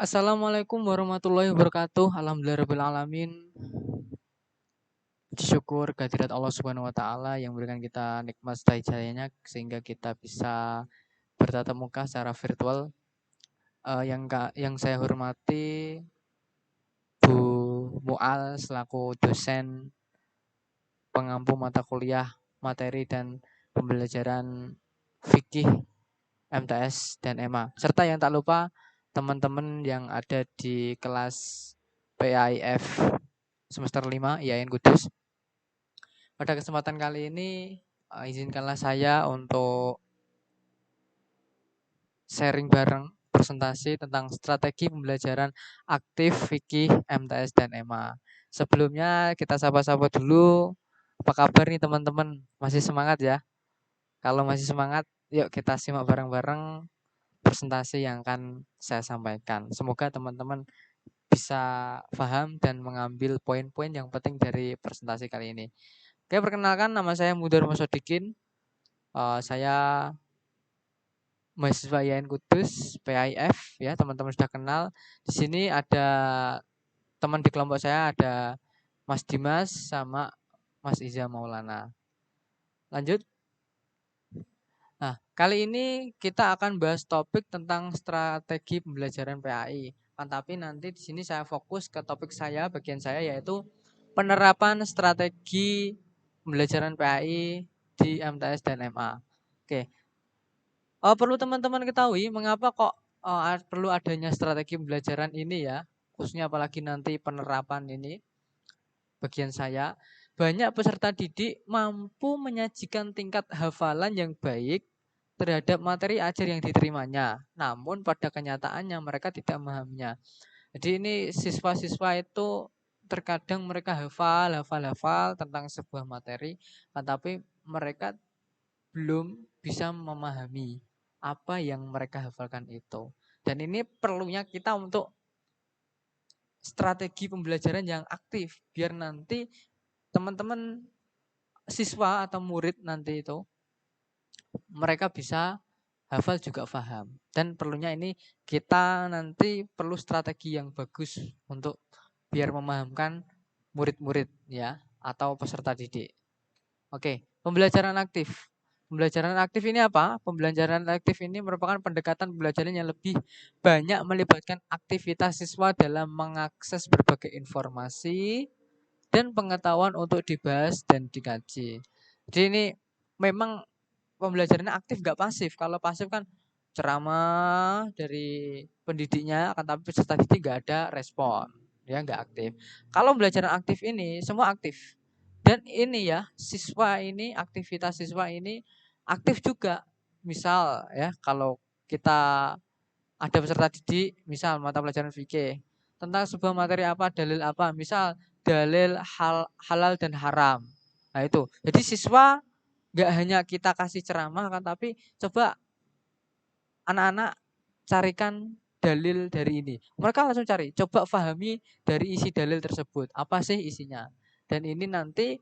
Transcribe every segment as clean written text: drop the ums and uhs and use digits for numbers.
Assalamualaikum warahmatullahi wabarakatuh. Alhamdulillahirabbil alamin. Syukur kehadirat Allah Subhanahu wa taala yang memberikan kita nikmat hidayahnya sehingga kita bisa bertatap muka secara virtual. Yang saya hormati Bu Mual selaku dosen pengampu mata kuliah materi dan pembelajaran fikih MTS dan EMA. Serta yang tak lupa teman-teman yang ada di kelas PAIF semester 5 IAIN Kudus. Pada kesempatan kali ini izinkanlah saya untuk sharing bareng presentasi tentang strategi pembelajaran aktif fikih MTS dan EMA. Sebelumnya kita sapa-sapa dulu. Apa kabar nih teman-teman? Masih semangat ya? Kalau masih semangat, yuk kita simak bareng-bareng presentasi yang akan saya sampaikan. Semoga teman-teman bisa paham dan mengambil poin-poin yang penting dari presentasi kali ini. Oke, perkenalkan nama saya Mudar Masodikin. Saya mahasiswa IAIN Kudus, PAIF ya, teman-teman sudah kenal. Di sini ada teman di kelompok saya, ada Mas Dimas sama Mas Iza Maulana. Lanjut. Nah, kali ini kita akan bahas topik tentang strategi pembelajaran PAI. Tapi nanti di sini saya fokus ke topik saya, bagian saya yaitu penerapan strategi pembelajaran PAI di MTS dan MA. Oke, perlu teman-teman ketahui mengapa kok perlu adanya strategi pembelajaran ini ya, khususnya apalagi nanti penerapan ini. Bagian saya, banyak peserta didik mampu menyajikan tingkat hafalan yang baik terhadap materi ajar yang diterimanya. Namun pada kenyataannya mereka tidak memahaminya. Jadi ini siswa-siswa itu terkadang mereka hafal tentang sebuah materi, tetapi mereka belum bisa memahami apa yang mereka hafalkan itu. Dan ini perlunya kita untuk strategi pembelajaran yang aktif biar nanti teman-teman siswa atau murid nanti itu mereka bisa hafal juga paham. Dan perlunya ini kita nanti perlu strategi yang bagus untuk biar memahamkan murid-murid ya atau peserta didik. Oke, pembelajaran aktif. Pembelajaran aktif ini apa? Pembelajaran aktif ini merupakan pendekatan pembelajaran yang lebih banyak melibatkan aktivitas siswa dalam mengakses berbagai informasi dan pengetahuan untuk dibahas dan dikaji. Jadi ini memang pembelajarannya aktif gak pasif. Kalau pasif kan ceramah dari pendidiknya, akan tapi peserta didik gak ada respon, ya gak aktif. Kalau pembelajaran aktif ini semua aktif. Dan ini ya siswa ini aktivitas siswa ini aktif juga. Misal ya kalau kita ada peserta didik, misal mata pelajaran fikih tentang sebuah materi apa, dalil apa, misal dalil halal dan haram. Nah itu, jadi siswa nggak hanya kita kasih ceramah kan, tapi coba anak-anak carikan dalil dari ini. Mereka langsung cari, coba pahami dari isi dalil tersebut, apa sih isinya. Dan ini nanti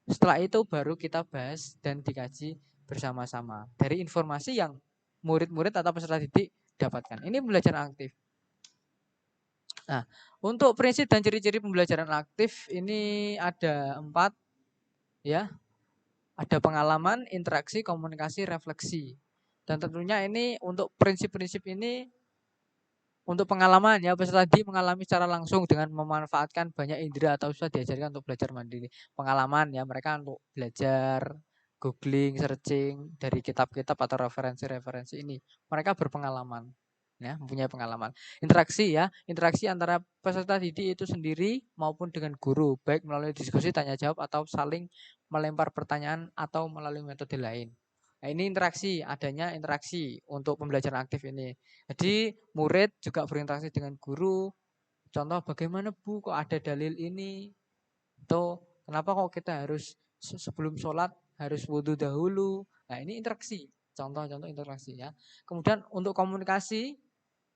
setelah itu baru kita bahas dan dikaji bersama-sama dari informasi yang murid-murid atau peserta didik dapatkan. Ini pembelajaran aktif. Nah, untuk prinsip dan ciri-ciri pembelajaran aktif ini ada 4 ya. Ada pengalaman, interaksi, komunikasi, refleksi. Dan tentunya ini untuk prinsip-prinsip ini untuk pengalaman ya, peserta didik mengalami secara langsung dengan memanfaatkan banyak indera atau bisa diajarkan untuk belajar mandiri. Pengalaman ya, mereka untuk belajar googling, searching dari kitab-kitab atau referensi-referensi ini. Mereka berpengalaman ya, mempunyai pengalaman. Interaksi ya, interaksi antara peserta didik itu sendiri maupun dengan guru, baik melalui diskusi, tanya jawab atau saling melempar pertanyaan atau melalui metode lain. Nah, ini interaksi, adanya interaksi untuk pembelajaran aktif ini. Jadi murid juga berinteraksi dengan guru. Contoh bagaimana Bu kok ada dalil ini? Atau kenapa kok kita harus sebelum sholat harus wudhu dahulu? Nah ini interaksi, contoh-contoh interaksi ya. Kemudian untuk komunikasi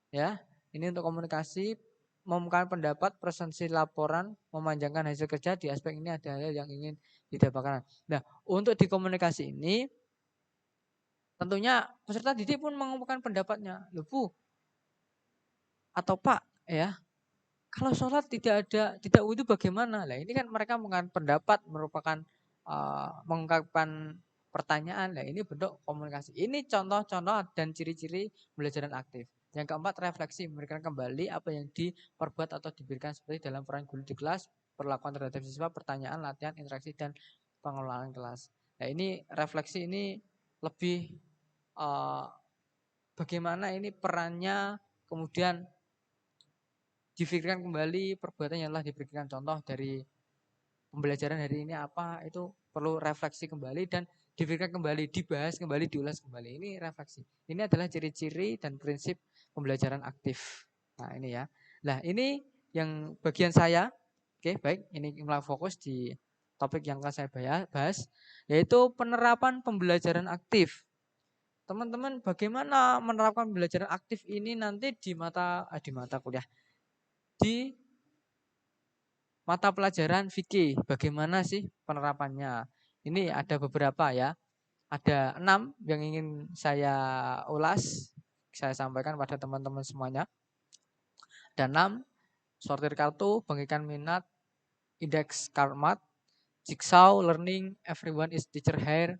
ya, ini untuk komunikasi mengumumkan pendapat, presentasi laporan, memanjangkan hasil kerja di aspek ini ada hal yang ingin didapatkan. Nah untuk di komunikasi ini tentunya peserta didik pun mengumumkan pendapatnya. Loh Bu, atau Pak ya, kalau sholat tidak wudhu bagaimana? Lah ini kan mereka mengungkapkan pendapat, merupakan mengungkapkan pertanyaan. Nah ini bentuk komunikasi. Ini contoh-contoh dan ciri-ciri pembelajaran aktif. Yang keempat, refleksi, memberikan kembali apa yang diperbuat atau diberikan seperti dalam peran guru di kelas, perlakuan terhadap siswa, pertanyaan, latihan, interaksi, dan pengelolaan kelas. Nah ini refleksi ini lebih bagaimana ini perannya, kemudian difikirkan kembali perbuatan yang telah diberikan contoh dari pembelajaran hari ini apa, itu perlu refleksi kembali dan dipikirkan kembali, dibahas kembali, diulas kembali. Ini refleksi. Ini adalah ciri-ciri dan prinsip pembelajaran aktif. Nah ini ya. Nah ini yang bagian saya. Oke baik, ini mulai fokus di topik yang akan saya bahas, yaitu penerapan pembelajaran aktif. Teman-teman bagaimana menerapkan pembelajaran aktif ini nanti di mata kuliah, di mata pelajaran fikih, bagaimana sih penerapannya? Ini ada beberapa ya. Ada 6 yang ingin saya ulas, saya sampaikan pada teman-teman semuanya. Ada 6, sortir kartu, bagikan minat, indeks karmat, jigsaw, learning, everyone is teacher here,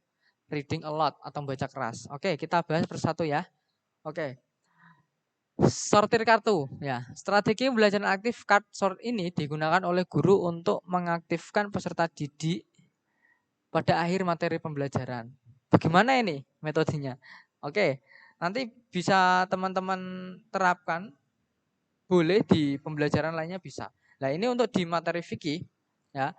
reading a lot atau membaca keras. Oke, kita bahas persatu ya. Oke. Sortir kartu ya. Strategi pembelajaran aktif card sort ini digunakan oleh guru untuk mengaktifkan peserta didik pada akhir materi pembelajaran. Bagaimana ini metodenya? Oke, nanti bisa teman-teman terapkan, boleh di pembelajaran lainnya bisa. Nah ini untuk di materi fikih ya.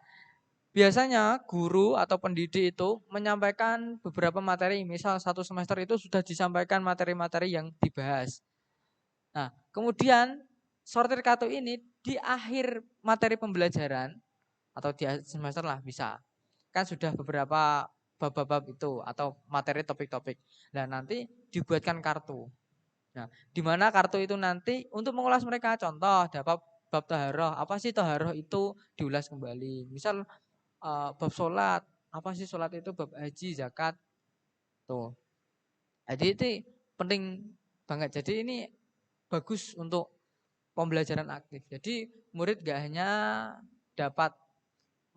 Biasanya guru atau pendidik itu menyampaikan beberapa materi, misal satu semester itu sudah disampaikan materi-materi yang dibahas. Nah, kemudian sortir kartu ini di akhir materi pembelajaran atau di akhir semester lah bisa. Kan sudah beberapa bab-bab itu atau materi topik-topik. Nah, nanti dibuatkan kartu. Nah, di mana kartu itu nanti untuk mengulas mereka, contoh dapat bab taharoh, apa sih taharoh itu diulas kembali. Misal bab sholat, apa sih sholat itu, bab haji, zakat. Tuh. Jadi itu penting banget. Jadi ini bagus untuk pembelajaran aktif. Jadi murid gak hanya dapat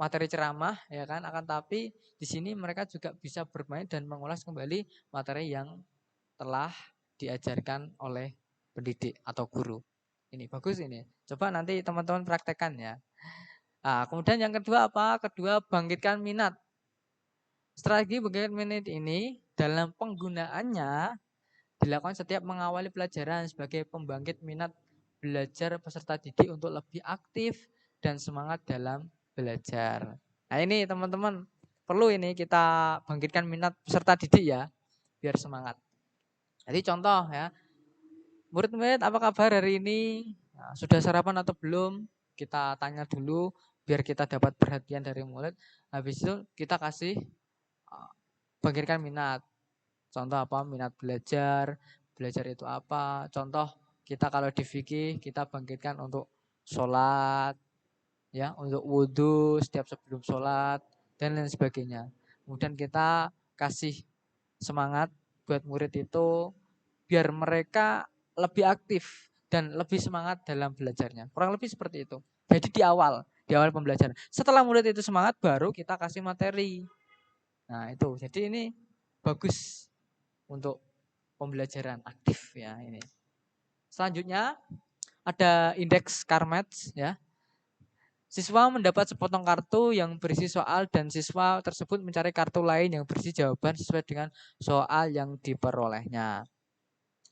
materi ceramah ya kan, akan tapi di sini mereka juga bisa bermain dan mengulas kembali materi yang telah diajarkan oleh pendidik atau guru. Ini bagus ini. Coba nanti teman-teman praktekkan ya. Nah, kemudian yang kedua apa? Kedua, bangkitkan minat. Strategi bangkitkan minat ini dalam penggunaannya dilakukan setiap mengawali pelajaran sebagai pembangkit minat belajar peserta didik untuk lebih aktif dan semangat dalam belajar. Nah ini teman-teman, perlu ini kita bangkitkan minat peserta didik ya, biar semangat. Jadi contoh ya, murid-murid apa kabar hari ini? Nah, sudah sarapan atau belum? Kita tanya dulu biar kita dapat perhatian dari murid. Habis itu kita kasih bangkitkan minat. Contoh apa? Minat belajar. Belajar itu apa? Contoh kita kalau di fikih kita bangkitkan untuk sholat, ya, untuk wudhu setiap sebelum sholat dan lain sebagainya. Kemudian kita kasih semangat buat murid itu biar mereka lebih aktif dan lebih semangat dalam belajarnya. Kurang lebih seperti itu. Jadi di awal pembelajaran. Setelah murid itu semangat baru kita kasih materi. Nah, itu. Jadi ini bagus untuk pembelajaran aktif ya ini. Selanjutnya ada indeks Karmat ya. Siswa mendapat sepotong kartu yang berisi soal dan siswa tersebut mencari kartu lain yang berisi jawaban sesuai dengan soal yang diperolehnya.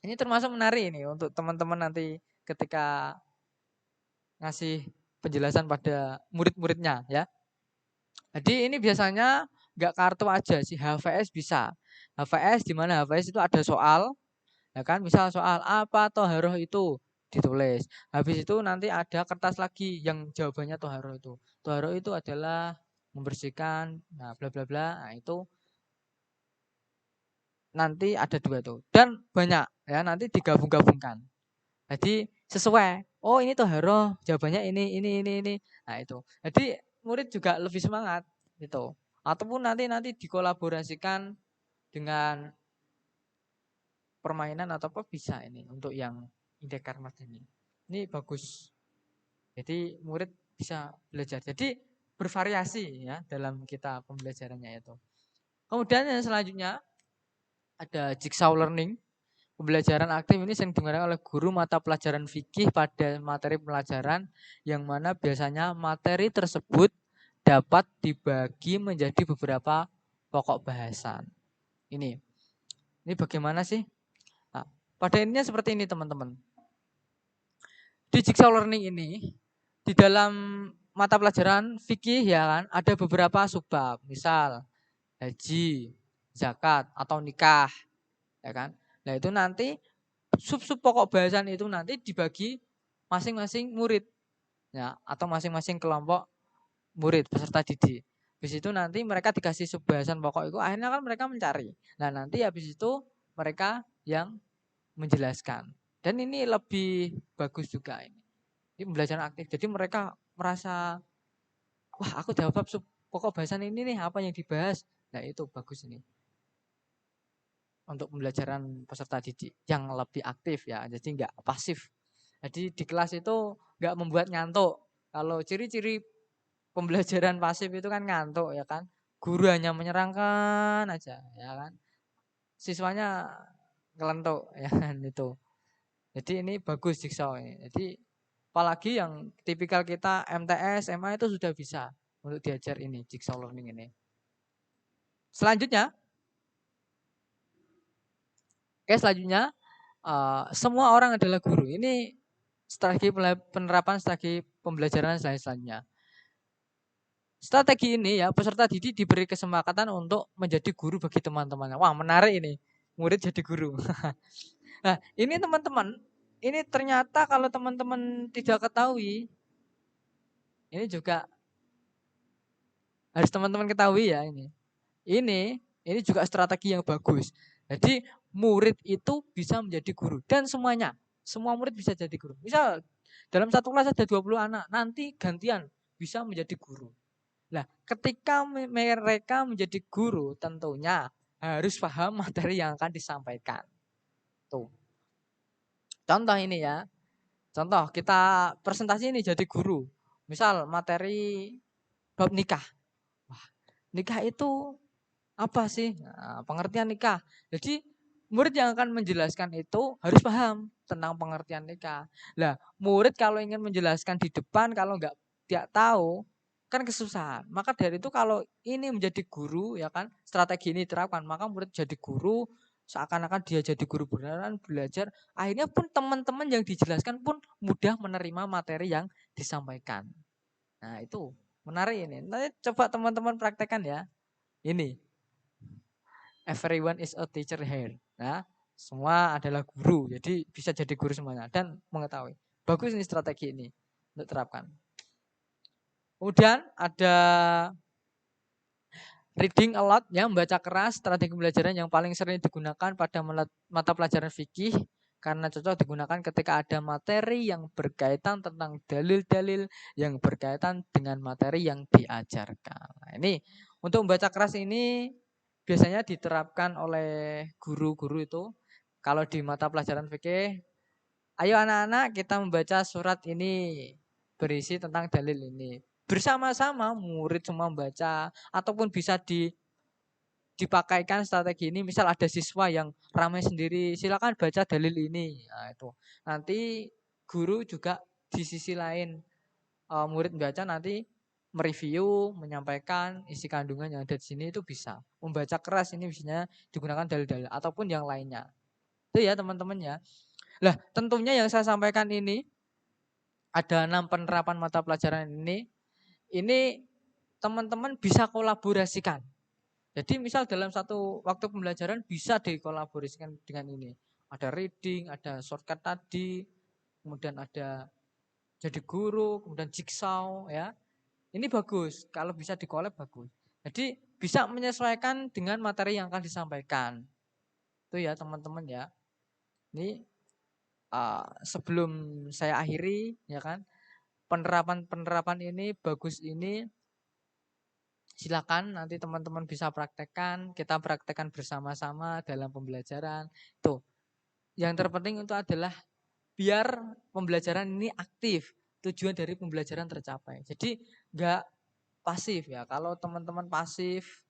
Ini termasuk menarik ini untuk teman-teman nanti ketika ngasih penjelasan pada murid-muridnya ya. Jadi ini biasanya nggak kartu aja sih, HVS bisa. HVS di mana HVS itu ada soal, ya kan, misal soal apa toharoh itu ditulis. Habis itu nanti ada kertas lagi yang jawabannya toharoh itu. Toharoh itu adalah membersihkan, nah bla bla bla. Nah itu nanti ada 2 tuh. Dan banyak ya, nanti digabung-gabungkan. Jadi sesuai. Oh ini toharoh, jawabannya ini. Nah itu. Jadi murid juga lebih semangat gitu. Ataupun nanti dikolaborasikan dengan permainan atau apa bisa ini untuk yang indeks karmat ini. Ini bagus. Jadi murid bisa belajar. Jadi bervariasi ya dalam kita pembelajarannya itu. Kemudian yang selanjutnya ada jigsaw learning. Pembelajaran aktif ini sering digunakan oleh guru mata pelajaran fikih pada materi pelajaran yang mana biasanya materi tersebut dapat dibagi menjadi beberapa pokok bahasan. Ini bagaimana sih? Nah, pada intinya seperti ini teman-teman. Di jigsaw learning ini, di dalam mata pelajaran fikih ya kan, ada beberapa subbab. Misal haji, zakat, atau nikah. Ya kan? Nah itu nanti sub-sub pokok bahasan itu nanti dibagi masing-masing murid. Ya, atau masing-masing kelompok murid peserta didik. Habis itu nanti mereka dikasih sub bahasan pokok itu, akhirnya kan mereka mencari. Nah nanti habis itu mereka yang menjelaskan. Dan ini lebih bagus juga ini. Ini pembelajaran aktif. Jadi mereka merasa, wah aku dapat sub pokok bahasan ini nih, apa yang dibahas. Nah itu bagus ini. Untuk pembelajaran peserta didik yang lebih aktif ya. Jadi nggak pasif. Jadi di kelas itu nggak membuat ngantuk. Kalau ciri-ciri pembelajaran pasif itu kan ngantuk ya kan. Guru hanya menyerangkan aja ya kan. Siswanya ngelentuk ya kan itu. Jadi ini bagus jigsaw ini. Jadi apalagi yang tipikal kita MTS, SMA itu sudah bisa untuk diajar ini jigsaw learning ini. Selanjutnya, selanjutnya semua orang adalah guru. Ini strategi penerapan strategi pembelajaran selanjutnya. Strategi ini ya peserta didik diberi kesempatan untuk menjadi guru bagi teman-temannya. Wah menarik ini, murid jadi guru. Nah ini teman-teman, ini ternyata kalau teman-teman tidak ketahui, ini juga harus teman-teman ketahui ya ini. Ini juga strategi yang bagus. Jadi murid itu bisa menjadi guru dan semuanya, semua murid bisa jadi guru. Misal dalam satu kelas ada 20 anak, nanti gantian bisa menjadi guru. Nah, ketika mereka menjadi guru tentunya harus paham materi yang akan disampaikan. Tuh. Contoh ini ya. Contoh kita presentasi ini jadi guru. Misal materi bab nikah. Wah, nikah itu apa sih? Nah, pengertian nikah. Jadi murid yang akan menjelaskan itu harus paham tentang pengertian nikah. Lah, murid kalau ingin menjelaskan di depan kalau tidak tahu kan kesusahan. Maka dari itu kalau ini menjadi guru ya kan, strategi ini diterapkan, maka murid jadi guru seakan-akan dia jadi guru beneran belajar. Akhirnya pun teman-teman yang dijelaskan pun mudah menerima materi yang disampaikan. Nah, itu menarik ini. Nanti coba teman-teman praktekkan ya. Ini everyone is a teacher here. Nah, semua adalah guru. Jadi bisa jadi guru semuanya dan mengetahui. Bagus ini strategi ini untuk terapkan. Kemudian ada reading a lot, ya, membaca keras, strategi pembelajaran yang paling sering digunakan pada mata pelajaran fikih karena cocok digunakan ketika ada materi yang berkaitan tentang dalil-dalil yang berkaitan dengan materi yang diajarkan. Nah, ini untuk membaca keras ini biasanya diterapkan oleh guru-guru itu. Kalau di mata pelajaran fikih, ayo anak-anak kita membaca surat ini berisi tentang dalil ini. Bersama-sama murid semua membaca ataupun bisa dipakaikan strategi ini. Misal ada siswa yang ramai sendiri, silakan baca dalil ini. Nah, itu. Nanti guru juga di sisi lain murid membaca nanti mereview, menyampaikan isi kandungan yang ada di sini itu bisa. Membaca keras ini biasanya digunakan dalil-dalil ataupun yang lainnya. Itu ya teman-teman ya. Lah, tentunya yang saya sampaikan ini ada 6 penerapan mata pelajaran ini teman-teman bisa kolaborasikan. Jadi misal dalam satu waktu pembelajaran bisa dikolaborasikan dengan ini. Ada reading, ada shortcut tadi, kemudian ada jadi guru, kemudian jigsaw ya. Ini bagus, kalau bisa dikolab bagus. Jadi bisa menyesuaikan dengan materi yang akan disampaikan. Itu ya teman-teman ya. Ini sebelum saya akhiri ya kan, penerapan ini bagus ini. Silakan nanti teman-teman bisa praktekkan, kita praktekkan bersama-sama dalam pembelajaran. Tuh, yang terpenting itu adalah biar pembelajaran ini aktif, tujuan dari pembelajaran tercapai. Jadi nggak pasif ya. Kalau teman-teman pasif,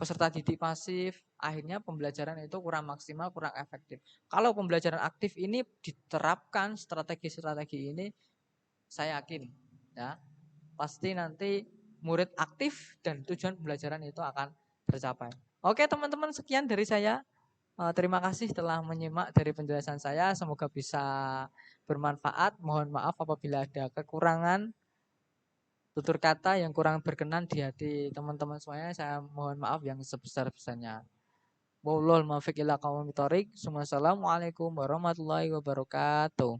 peserta didik pasif, akhirnya pembelajaran itu kurang maksimal, kurang efektif. Kalau pembelajaran aktif ini diterapkan strategi-strategi ini, saya yakin ya, pasti nanti murid aktif dan tujuan pembelajaran itu akan tercapai. Oke teman-teman, sekian dari saya. Terima kasih telah menyimak dari penjelasan saya. Semoga bisa bermanfaat. Mohon maaf apabila ada kekurangan tutur kata yang kurang berkenan di hati teman-teman semuanya. Saya mohon maaf yang sebesar-besarnya. Wallahual muwaffiq ila aqwamit thoriq. Wassalamualaikum warahmatullahi wabarakatuh.